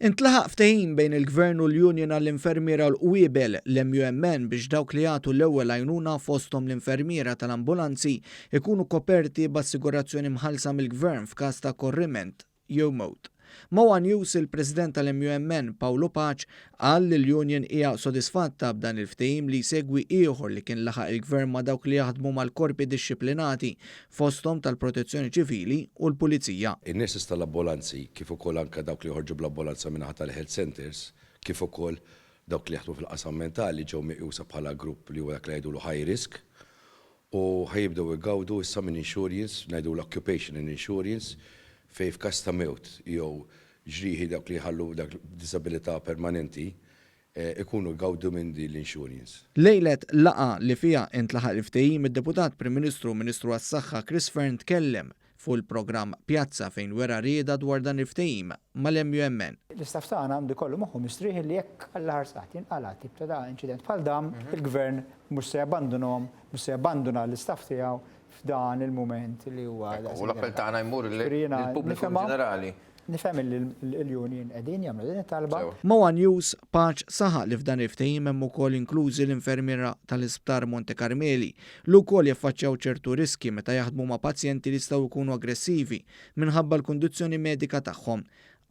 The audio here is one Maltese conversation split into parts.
Intlaħaq ftehim bejn il-Gvern u l-Unjin għall-Infermiera u l-qwiebel l-MUMN biex dawk li jagħtu l-ewwel għajnuna fosthom l-infermiera tal-ambulanzi jkunu koperti b'assigurazzjoni mħallsa mill-Gvern f'każ ta' korriment jew mewt. Mawa News il-President tal-MUMN Pawlu Paċ qal li l-Union hija sodisfatta b'dan il-ftehim li jsegwi ieħor li kien laħaq il-Gvern ma' dawk li jaħdmu mal-korpi dixxiplinati fosthom tal-Protezzjoni Ċivili u l-Pulizija. In-nurses tal-ambulanzi kif ukoll anke dawk li joħorġu bl-ambulanza minnaħa tal-health centers kif ukoll dawk li jaħdmu fil-qasam mentali ġew meqjusa bħala grupp li huwa dak li jgħidulu high risk u ħajibdew igawdu issa minn insurance ngħidu l-occupational insurance fej f'każ ta' mewt jew ġrieħi dawk li jħallu dak disabilità permanenti ikunu jgawdu minn din l-insurance. Lejlet laqa li fiha intlaħaq il-ftehim id-deputat Prim Ministru Ministru għas-Saħħa Chris Fearne tkellem fuq il-programm Pjazza fejn wera rieda dwar dan il-ftehim mal-MUMN. L-istaff tagħna għandu kollu moħħu mistrieħ li jekk għall-aħħar saqt jinqala tip ta' inċident bħal dan, il-Gvern mhux se jabbandunhom, mhux se jabbanduna l-istaff tiegħu f'dan il-mument li huwa. U l-appell tagħna jmur lill-pubbliku ġenerali. Nifhem il-Union qegħdin jagħmlu din it-talba. Mawa News Paċ saħaq li f'dan il-ftehim hemm ukoll inklużi l-infermiera tal-isptar Monte Karmeli li wkoll jaffaċċjaw ċertu riski meta jaħdmu ma' pazjenti li jistgħu jkunu aggressivi minħabba l-kundizzjoni medika tagħhom.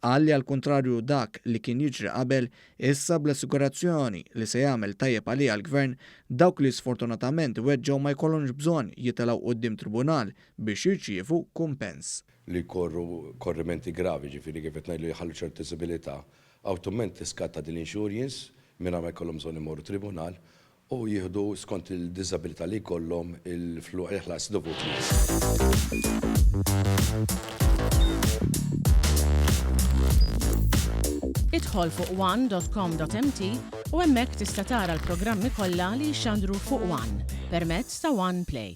Qal li għall-kontrarju dak li kien jiġri qabel issa bl-assigurazzjoni li se jagħmel tajjeb għaliha l-Gvern dawk li sfortunatament weġġgħu ma jkollhomx bżonn jitilgħu quddiem tribunal biex jirċievu kumpens. Li jkorru korrimenti gravi ġifieri kif qed ngħidu jħallu ċertu disabilità, awtoment tiskatta din l-insurance mingħajr ma jkollhom bżonn imorru tribunal u jieħdu skont il-disabilità li jkollhom il-ħlas dovuti. Idħol fuq one.com.mt u hemmhekk tista' tara l-programmi kollha li jxandru fuq One permezz ta' One Play.